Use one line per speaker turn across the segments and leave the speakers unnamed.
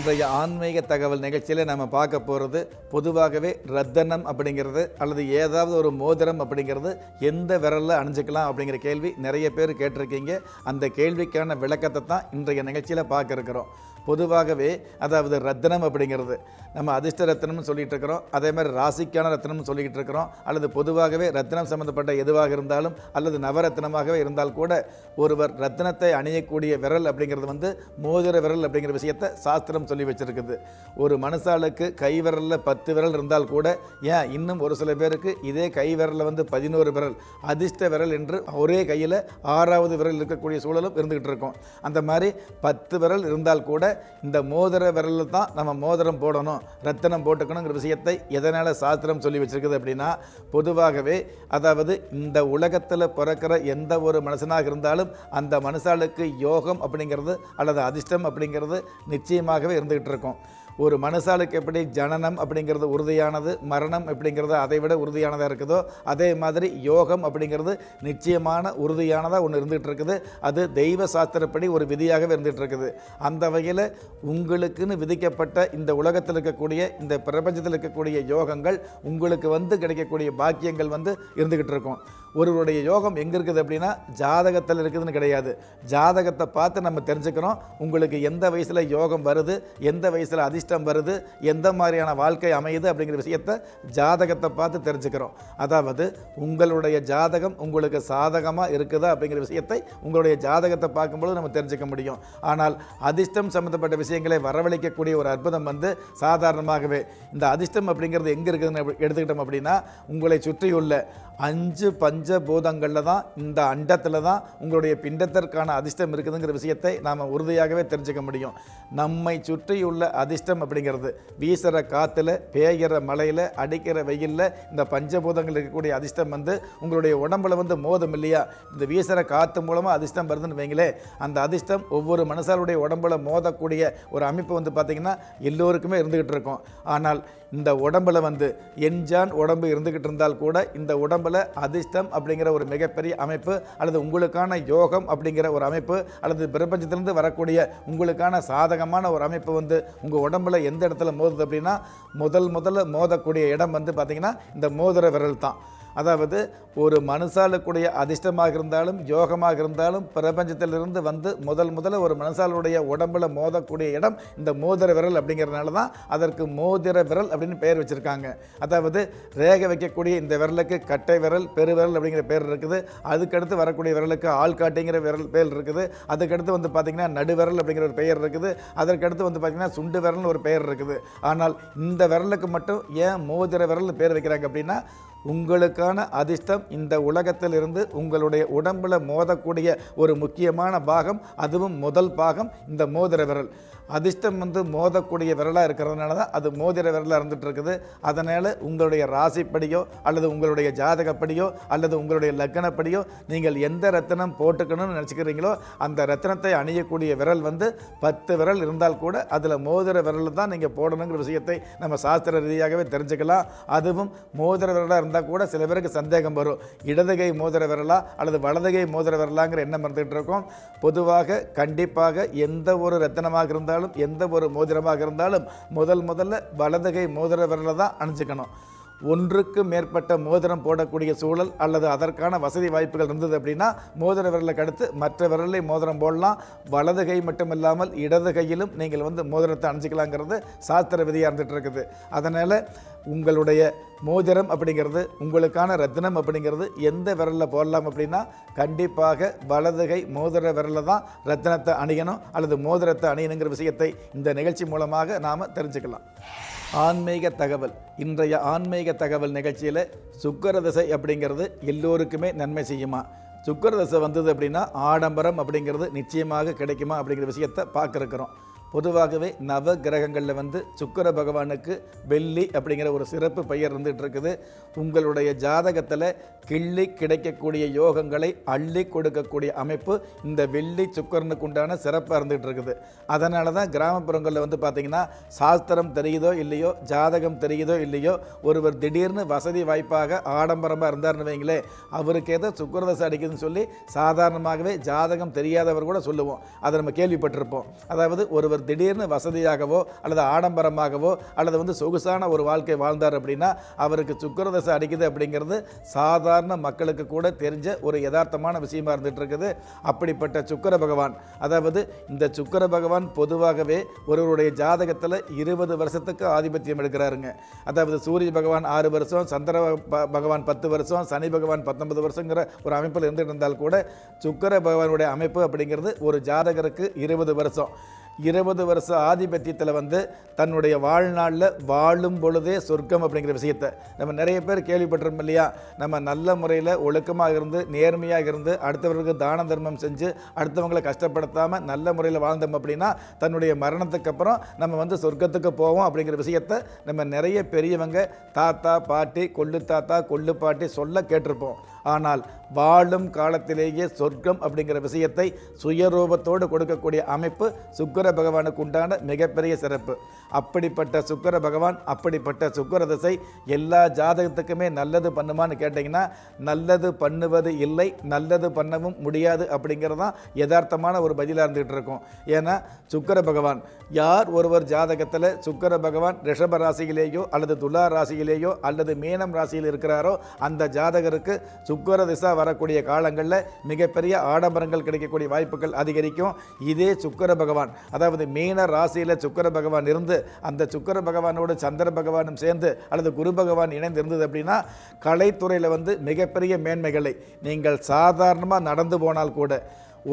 இன்றைய ஆன்மீக தகவல் நிகழ்ச்சியில் நம்ம பார்க்க போகிறது பொதுவாகவே ரத்தனம் அப்படிங்கிறது அல்லது ஏதாவது ஒரு மோதிரம் அப்படிங்கிறது எந்த விரலில் அணிஞ்சிக்கலாம் அப்படிங்கிற கேள்வி நிறைய பேர் கேட்டிருக்கீங்க. அந்த கேள்விக்கான விளக்கத்தை தான் இன்றைய நிகழ்ச்சியில் பார்க்க இருக்கிறோம். பொதுவாகவே அதாவது ரத்தினம் அப்படிங்கிறது நம்ம அதிர்ஷ்ட ரத்தினம்னு சொல்லிகிட்டு இருக்கிறோம், அதே மாதிரி ராசிக்கான ரத்தினம்னு சொல்லிக்கிட்டு இருக்கிறோம். அல்லது பொதுவாகவே ரத்தினம் சம்மந்தப்பட்ட எதுவாக இருந்தாலும் அல்லது நவரத்தினமாகவே இருந்தால் கூட ஒருவர் ரத்தினத்தை அணியக்கூடிய விரல் அப்படிங்கிறது மோதிர விரல் அப்படிங்கிற விஷயத்தை சாஸ்திரம் சொல்லி வச்சிருக்குது. ஒரு மனுஷாளுக்கு கை விரலில் 10 விரல் இருந்தால் கூட ஏன் இன்னும் ஒரு சில பேருக்கு இதே கை விரலில் 11 விரல் அதிர்ஷ்ட விரல் என்று ஒரே கையில் 6வது விரல் இருக்கக்கூடிய சூழலும் இருந்துகிட்டு இருக்கும். அந்த மாதிரி 10 விரல் இருந்தால் கூட இந்த மோதிர விரலில் தான் நம்ம மோதிரம் போடணும், ரத்தினம் போட்டுக்கணுங்கிற விஷயத்தை எதனால் சாஸ்திரம் சொல்லி வச்சிருக்குது அப்படின்னா, பொதுவாகவே அதாவது இந்த உலகத்தில் பிறக்கிற எந்த ஒரு மனுஷனாக இருந்தாலும் அந்த மனுஷாளுக்கு யோகம் அப்படிங்கிறது அல்லது அதிர்ஷ்டம் அப்படிங்கிறது நிச்சயமாகவே இருந்துகிட்டு இருக்கும். ஒரு மனுஷாளுக்கு எப்படி ஜனனம் அப்படிங்கிறது உறுதியானது, மரணம் அப்படிங்கிறது அதை விட உறுதியானதாக இருக்குதோ, அதே மாதிரி யோகம் அப்படிங்கிறது நிச்சயமான உறுதியானதாக ஒன்று இருந்துகிட்டு இருக்குது. அது தெய்வ சாஸ்திரப்படி ஒரு விதியாகவே இருந்துகிட்டு இருக்குது. அந்த வகையில் உங்களுக்குன்னு விதிக்கப்பட்ட இந்த உலகத்தில் இருக்கக்கூடிய இந்த பிரபஞ்சத்தில் இருக்கக்கூடிய யோகங்கள் உங்களுக்கு கிடைக்கக்கூடிய பாக்கியங்கள் இருந்துக்கிட்டு இருக்கும். ஒருவருடைய யோகம் எங்கே இருக்குது அப்படின்னா ஜாதகத்தில் இருக்குதுன்னு கிடையாது. ஜாதகத்தை பார்த்து நம்ம தெரிஞ்சுக்கிறோம் உங்களுக்கு எந்த வயசில் யோகம் வருது, எந்த வயசில் அதிர்ஷ்டம் வருது, எந்த மாதிரியான வாழ்க்கை அமையுது அப்படிங்கிற விஷயத்தை ஜாதகத்தை பார்த்து தெரிஞ்சுக்கிறோம். அதாவது உங்களுடைய ஜாதகம் உங்களுக்கு சாதகமாக இருக்குதா அப்படிங்கிற விஷயத்தை உங்களுடைய ஜாதகத்தை பார்க்கும்போது நம்ம தெரிஞ்சுக்க முடியும். ஆனால் அதிர்ஷ்டம் சம்மந்தப்பட்ட விஷயங்களை வரவழைக்கக்கூடிய ஒரு அற்புதம் சாதாரணமாகவே இந்த அதிர்ஷ்டம் அப்படிங்கிறது எங்கே இருக்குதுன்னு எடுத்துக்கிட்டோம் அப்படின்னா, உங்களை சுற்றியுள்ள 5 பஞ்சபூதங்களில் தான், இந்த அண்டத்தில் தான் உங்களுடைய பிண்டத்திற்கான அதிர்ஷ்டம் இருக்குதுங்கிற விஷயத்தை நாம் உறுதியாகவே தெரிஞ்சுக்க முடியும். நம்மை சுற்றியுள்ள அதிர்ஷ்டம் அப்படிங்கிறது வீசுகிற காற்றுல, பேய்கிற மலையில், அடிக்கிற வெயிலில் இந்த பஞ்சபூதங்கள் இருக்கக்கூடிய அதிர்ஷ்டம் உங்களுடைய உடம்புல மோதும் இல்லையா? இந்த வீசுகிற காற்று மூலமாக அதிர்ஷ்டம் வருதுன்னு வைங்களே, அந்த அதிர்ஷ்டம் ஒவ்வொரு மனுஷாளுடைய உடம்புல மோதக்கூடிய ஒரு அமைப்பு பார்த்திங்கன்னா எல்லோருக்குமே இருந்துக்கிட்டு இருக்கும். ஆனால் இந்த உடம்புல என்ஜான் உடம்பு இருந்துக்கிட்டு இருந்தால் கூட இந்த உடம்புல அதிர்ஷ்டம் அப்படிங்கிற ஒரு மிகப்பெரிய அமைப்பு அல்லது உங்களுக்கான யோகம் அப்படிங்கிற ஒரு அமைப்பு அல்லது பிரபஞ்சத்திலிருந்து வரக்கூடிய உங்களுக்கான சாதகமான ஒரு அமைப்பு உங்கள் உடம்புல எந்த இடத்துல மோதுது அப்படின்னா, முதல்ல மோதக்கூடிய இடம் பார்த்திங்கன்னா இந்த மோதிர விரல் தான். அதாவது ஒரு மனுஷாளுக்குடைய அதிர்ஷ்டமாக இருந்தாலும் யோகமாக இருந்தாலும் பிரபஞ்சத்திலிருந்து முதல்ல ஒரு மனுஷாளுடைய உடம்புல மோதக்கூடிய இடம் இந்த மோதிர விரல் அப்படிங்கிறதுனால தான் அதற்கு மோதிர விரல் அப்படின்னு பெயர் வச்சுருக்காங்க. அதாவது ரேகை வைக்கக்கூடிய இந்த விரலுக்கு கட்டை விரல், பெருவிரல் அப்படிங்கிற பேர் இருக்குது. அதுக்கடுத்து வரக்கூடிய விரலுக்கு ஆள்காட்டிங்கிற விரல் பேர் இருக்குது. அதுக்கடுத்து பார்த்திங்கன்னா நடுவிரல் அப்படிங்கிற ஒரு பெயர் இருக்குது. அதற்கடுத்து பார்த்திங்கன்னா சுண்டு விரல்னு ஒரு பெயர் இருக்குது. ஆனால் இந்த விரலுக்கு மட்டும் ஏன் மோதிர விரல் பேர் வைக்கிறாங்க அப்படின்னா, உங்களுக்கான அதிர்ஷ்டம் இந்த உலகத்திலிருந்து உங்களுடைய உடம்பில் மோதக்கூடிய ஒரு முக்கியமான பாகம், அதுவும் முதல் பாகம் இந்த மோதிர விரல். அதிர்ஷ்டம் மோதக்கூடிய விரலாக இருக்கிறதுனால தான் அது மோதிர விரலாக இருந்துகிட்டு இருக்குது. அதனால் உங்களுடைய ராசிப்படியோ அல்லது உங்களுடைய ஜாதகப்படியோ அல்லது உங்களுடைய லக்னப்படியோ நீங்கள் எந்த ரத்தினம் போட்டுக்கணும்னு நினச்சிக்கிறீங்களோ அந்த ரத்தினத்தை அணியக்கூடிய விரல் 10 விரல் இருந்தால் கூட அதில் மோதிர விரல் தான் நீங்கள் போடணுங்கிற விஷயத்தை நம்ம சாஸ்திர ரீதியாகவே தெரிஞ்சுக்கலாம். அதுவும் மோதிர விரலாக இருந்தால் கூட சில பேருக்கு சந்தேகம் வரும், இடதுகை மோதிர விரலா அல்லது வலதுகை மோதிர விரலாங்கிற எண்ணம் இருந்துகிட்டு இருக்கும். பொதுவாக கண்டிப்பாக எந்த ஒரு ரத்தினமாக இருந்தாலும் எந்த ஒரு மோதிரமாக இருந்தாலும் முதல்ல வலதுகை மோதிர விரலை தான் அணிஞ்சுக்கணும். ஒன்றுக்கு மேற்பட்ட மோதிரம் போடக்கூடிய சூழல் அல்லது அதற்கான வசதி வாய்ப்புகள் இருந்தது அப்படின்னா மோதிர விரலுக்கு அடுத்து மற்ற விரலில் மோதிரம் போடலாம். வலது கை மட்டும் இல்லாமல் இடது கையிலும் நீங்கள் மோதிரத்தை அணிஞ்சிக்கலாங்கிறது சாஸ்திர விதியாக இருந்துகிட்டு இருக்குது. அதனால் உங்களுடைய மோதிரம் அப்படிங்கிறது, உங்களுக்கான ரத்தினம் அப்படிங்கிறது எந்த விரலில் போடலாம் அப்படின்னா, கண்டிப்பாக வலதுகை மோதிர விரலில் தான் ரத்தினத்தை அணியணும் அல்லது மோதிரத்தை அணியணுங்கிற விஷயத்தை இந்த நிகழ்ச்சி மூலமாக நாம் தெரிஞ்சுக்கலாம். ஆன்மீக தகவல். இன்றைய ஆன்மீக தகவல் நிகழ்ச்சியில் சுக்கிர தசை அப்படிங்கிறது எல்லோருக்குமே நன்மை செய்யுமா? சுக்கிர தசை வந்தது அப்படின்னா ஆடம்பரம் அப்படிங்கிறது நிச்சயமாக கிடைக்குமா அப்படிங்கிற விஷயத்தை பார்க்குறோம். பொதுவாகவே நவ கிரகங்களில் சுக்கிர பகவானுக்கு வெள்ளி அப்படிங்கிற ஒரு சிறப்பு பெயர் இருந்துகிட்டு இருக்குது. உங்களுடைய ஜாதகத்தில் கிள்ளி கிடைக்கக்கூடிய யோகங்களை அள்ளி கொடுக்கக்கூடிய அமைப்பு இந்த வெள்ளி சுக்கிரனுக்கு உண்டான சிறப்பாக இருந்துகிட்டு இருக்குது. அதனால தான் கிராமப்புறங்களில் பார்த்திங்கன்னா சாஸ்திரம் தெரியுதோ இல்லையோ, ஜாதகம் தெரியுதோ இல்லையோ, ஒருவர் திடீர்னு வசதி வாய்ப்பாக ஆடம்பரமாக இருந்தார்னு வைங்களே, அவருக்கு ஏதோ சுக்கிரதசை அடிக்குதுன்னு சொல்லி சாதாரணமாகவே ஜாதகம் தெரியாதவர் கூட சொல்லுவோம். அதை நம்ம கேள்விப்பட்டிருப்போம். அதாவது ஒருவர் ஒருவர் திடீர்னு வசதியாகவோ அல்லது ஆடம்பரமாகவோ அல்லது சொகுசான ஒரு வாழ்க்கை வாழ்ந்தார் அப்படின்னா அவருக்கு சுக்கிரதசை அடிக்குது அப்படிங்கிறது சாதாரண மக்களுக்கு கூட தெரிஞ்ச ஒரு யதார்த்தமான விஷயமா இருந்துட்டு இருக்குது. அப்படிப்பட்ட சுக்கிர பகவான், அதாவது இந்த சுக்கிர பகவான் பொதுவாகவே ஒருவருடைய ஜாதகத்தில் 20 வருஷத்துக்கு ஆதிபத்தியம் எடுக்கிறாருங்க. அதாவது சூரிய பகவான் 6 வருஷம், சந்திர பகவான் 10 வருஷம், சனி பகவான் 19 வருஷங்கிற ஒரு அமைப்பில் இருந்துட்டு இருந்தால் கூட சுக்கிர பகவானுடைய அமைப்பு அப்படிங்கிறது ஒரு ஜாதகருக்கு 20 வருஷம். 20 வருஷ ஆதிபத்தியத்தில் தன்னுடைய வாழ்நாளில் வாழும் பொழுதே சொர்க்கம் அப்படிங்கிற விஷயத்தை நம்ம நிறைய பேர் கேள்விப்பட்டிருப்போம் இல்லையா? நம்ம நல்ல முறையில் ஒழுக்கமாக இருந்து நேர்மையாக இருந்து அடுத்தவர்களுக்கு தான தர்மம் செஞ்சு அடுத்தவங்களை கஷ்டப்படுத்தாமல் நல்ல முறையில் வாழ்ந்தோம் அப்படின்னா தன்னுடைய மரணத்துக்கு அப்புறம் நம்ம சொர்க்கத்துக்கு போவோம் அப்படிங்கிற விஷயத்தை நம்ம நிறைய பெரியவங்க தாத்தா பாட்டி கொள்ளு தாத்தா கொள்ளு பாட்டி சொல்ல கேட்டிருப்போம். ஆனால் வாழும் காலத்திலேயே சொர்க்கம் அப்படிங்கிற விஷயத்தை சுயரூபத்தோடு கொடுக்கக்கூடிய அமைப்பு சுக்கிர பகவானுக்கு உண்டான மிகப்பெரிய சிறப்பு. அப்படிப்பட்ட சுக்கிர பகவான், அப்படிப்பட்ட சுக்கிர திசை எல்லா ஜாதகத்துக்குமே நல்லது பண்ணுமான்னு கேட்டிங்கன்னா நல்லது பண்ணுவது இல்லை, நல்லது பண்ணவும் முடியாது அப்படிங்கிறது தான் யதார்த்தமான ஒரு பதிலாக இருந்துகிட்டு இருக்கும். ஏன்னா சுக்கிர பகவான் யார் ஒருவர் ஜாதகத்தில் சுக்கிர பகவான் ரிஷப ராசியிலேயோ அல்லது துலா ராசியிலேயோ அல்லது மீனம் ராசியில் இருக்கிறாரோ அந்த ஜாதகருக்கு சுக்கிர திசை வரக்கூடிய காலங்களில் மிகப்பெரிய ஆடம்பரங்கள் கிடைக்கக்கூடிய வாய்ப்புகள் அதிகரிக்கும். இதே சுக்கிர பகவான், அதாவது மீன ராசியில் சுக்கிர பகவான் இருந்து அந்த சுக்கிர பகவானோடு சந்திர பகவானும் சேர்ந்து அல்லது குரு பகவான் இணைந்து இருந்தது அப்படின்னா கலைத்துறையில் மிகப்பெரிய மேன்மைகளை நீங்கள் சாதாரணமாக நடந்து போனால் கூட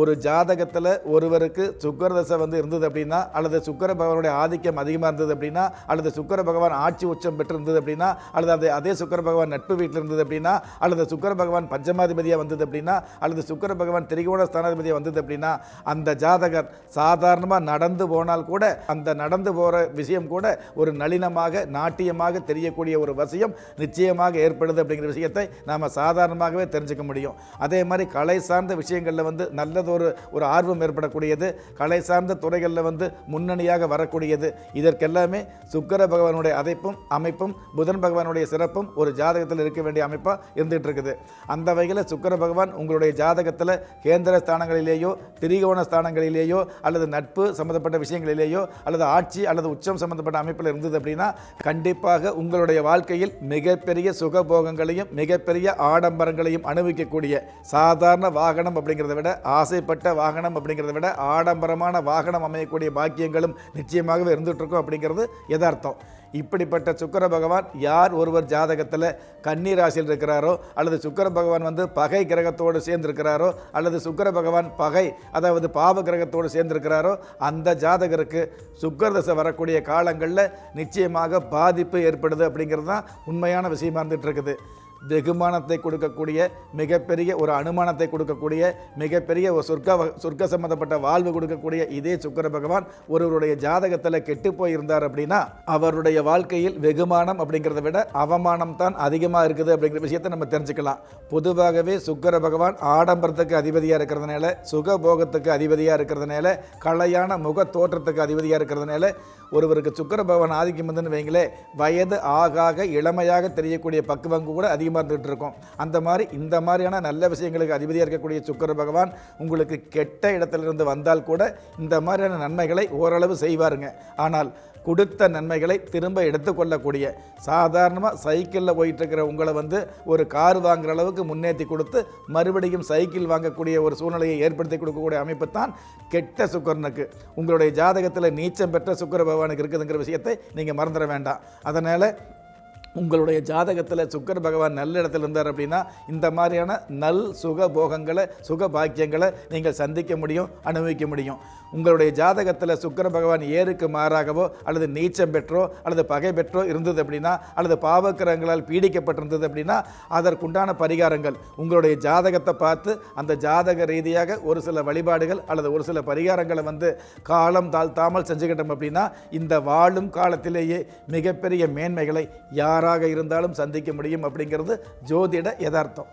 ஒரு ஜாதகத்தில் ஒருவருக்கு சுக்கிரதசை இருந்தது அப்படின்னா அல்லது சுக்கிர பகவானுடைய ஆதிக்கம் அதிகமாக இருந்தது அப்படின்னா அல்லது சுக்கிர பகவான் ஆட்சி உச்சம் பெற்றிருந்தது அப்படின்னா அல்லது அதே சுக்கிர பகவான் நட்பு வீட்டில் இருந்தது அப்படின்னா அல்லது சுக்கிர பகவான் பஞ்சமாதிபதியாக வந்தது அப்படின்னா அல்லது சுக்கிர பகவான் திரிகோண ஸ்தானாதிபதியாக வந்தது அப்படின்னா அந்த ஜாதகர் சாதாரணமாக நடந்து போனால் கூட அந்த நடந்து போகிற விஷயம் கூட ஒரு நளினமாக நாட்டியமாக தெரியக்கூடிய ஒரு வசியம் நிச்சயமாக ஏற்படுது அப்படிங்கிற விஷயத்தை நாம் சாதாரணமாகவே தெரிஞ்சுக்க முடியும். அதே மாதிரி கலை சார்ந்த விஷயங்களில் நல்ல ஒரு ஆர்வம் ஏற்படக்கூடியது, கலை சார்ந்த துறைகளில் முன்னணியாக வரக்கூடியது. இதற்கெல்லாமே சுக்கிர பகவானுடைய அமைப்பும் புதன் பகவானுடைய சிறப்பும் ஒரு ஜாதகத்தில் இருக்க வேண்டிய அமைப்பாக இருந்துகிட்டு இருக்குது. அந்த வகையில் சுக்கிர பகவான் உங்களுடைய ஜாதகத்தில் கேந்திர ஸ்தானங்களிலேயோ திரிகோண ஸ்தானங்களிலேயோ அல்லது நட்பு சம்பந்தப்பட்ட விஷயங்களிலேயோ அல்லது ஆட்சி அல்லது உச்சம் சம்பந்தப்பட்ட அமைப்பில் இருந்தது அப்படின்னா கண்டிப்பாக உங்களுடைய வாழ்க்கையில் மிகப்பெரிய சுகபோகங்களையும் மிகப்பெரிய ஆடம்பரங்களையும் அனுபவிக்கக்கூடிய சாதாரண வாகனம் அப்படிங்கிறத விட ஆசைப்பட்ட வாகனம் அப்படிங்கிறத விட ஆடம்பரமான வாகனம் அமையக்கூடிய பாக்கியங்களும் நிச்சயமாகவே இருந்துகிட்டு இருக்கும் அப்படிங்கிறது யதார்த்தம். இப்படிப்பட்ட சுக்கிர பகவான் யார் ஒருவர் ஜாதகத்தில் கன்னி ராசியில் இருக்கிறாரோ அல்லது சுக்கிர பகவான் பகை கிரகத்தோடு சேர்ந்திருக்கிறாரோ அல்லது சுக்கிர பகவான் பகை அதாவது பாவ கிரகத்தோடு சேர்ந்திருக்கிறாரோ அந்த ஜாதகருக்கு சுக்கிர தசை வரக்கூடிய காலங்களில் நிச்சயமாக பாதிப்பு ஏற்படுது அப்படிங்கிறது தான் உண்மையான விஷயமா இருந்துகிட்டு இருக்குது. வெகுமானத்தை கொடுக்கக்கூடிய மிகப்பெரிய ஒரு அனுமானத்தை கொடுக்கக்கூடிய மிகப்பெரிய ஒரு சொர்க்க சம்பந்தப்பட்ட வாழ்வு கொடுக்கக்கூடிய இதே சுக்கிர பகவான் ஒருவருடைய ஜாதகத்தில் கெட்டு போயிருந்தார் அப்படின்னா அவருடைய வாழ்க்கையில் வெகுமானம் அப்படிங்கிறத விட அவமானம் தான் அதிகமாக இருக்குது அப்படிங்கிற விஷயத்தை நம்ம தெரிஞ்சுக்கலாம். பொதுவாகவே சுக்கிர பகவான் ஆடம்பரத்துக்கு அதிபதியாக இருக்கிறதுனால, சுகபோகத்துக்கு அதிபதியாக இருக்கிறதுனால, கலையான முக தோற்றத்துக்கு அதிபதியாக இருக்கிறதுனால ஒருவருக்கு சுக்கிர பகவான் ஆதிக்கம் வந்துன்னு வைங்களே வயது ஆகாக இளமையாக தெரியக்கூடிய பக்குவங்கு கூட அதிகமாக இருந்துகிட்டு இருக்கும். அந்த மாதிரி இந்த மாதிரியான நல்ல விஷயங்களுக்கு அதிபதியாக இருக்கக்கூடிய சுக்கிர பகவான் உங்களுக்கு கெட்ட இடத்திலிருந்து வந்தால் கூட இந்த மாதிரியான நன்மைகளை ஓரளவு செய்வாருங்க. ஆனால் கொடுத்த நன்மைகளை திரும்ப எடுத்துக்கொள்ளக்கூடிய சாதாரணமாக சைக்கிளில் போயிட்டுருக்கிற உங்களை ஒரு கார் வாங்குகிற அளவுக்கு முன்னேற்றி கொடுத்து மறுபடியும் சைக்கிள் வாங்கக்கூடிய ஒரு சூழ்நிலையை ஏற்படுத்தி கொடுக்கக்கூடிய அமைப்பு தான் கெட்ட சுக்கிரனுக்கு. உங்களுடைய ஜாதகத்தில் நீச்சம் பெற்ற சுக்கிர பகவானுக்கு இருக்குதுங்கிற விஷயத்தை நீங்கள் மறந்துட வேண்டாம். அதனால் உங்களுடைய ஜாதகத்தில் சுக்கிர பகவான் நல்ல இடத்துல இருந்தார் அப்படின்னா இந்த மாதிரியான சுக போகங்களை சுக பாக்கியங்களை நீங்கள் சந்திக்க முடியும், அனுபவிக்க முடியும். உங்களுடைய ஜாதகத்தில் சுக்கிர பகவான் ஏருக்கு மாறாகவோ அல்லது நீச்சம் பெற்றோ அல்லது பகை பெற்றோ இருந்தது அப்படின்னா அல்லது பாவக்கிரகங்களால் பீடிக்கப்பட்டிருந்தது அப்படின்னா அதற்குண்டான பரிகாரங்கள் உங்களுடைய ஜாதகத்தை பார்த்து அந்த ஜாதக ரீதியாக ஒரு சில வழிபாடுகள் அல்லது ஒரு சில பரிகாரங்களை காலம் தாழ்த்தாமல் செஞ்சுக்கிட்டோம் அப்படின்னா இந்த வாழும் காலத்திலேயே மிகப்பெரிய மேன்மைகளை யாராக இருந்தாலும் சந்திக்க முடியும் அப்படிங்கிறது ஜோதிட யதார்த்தம்.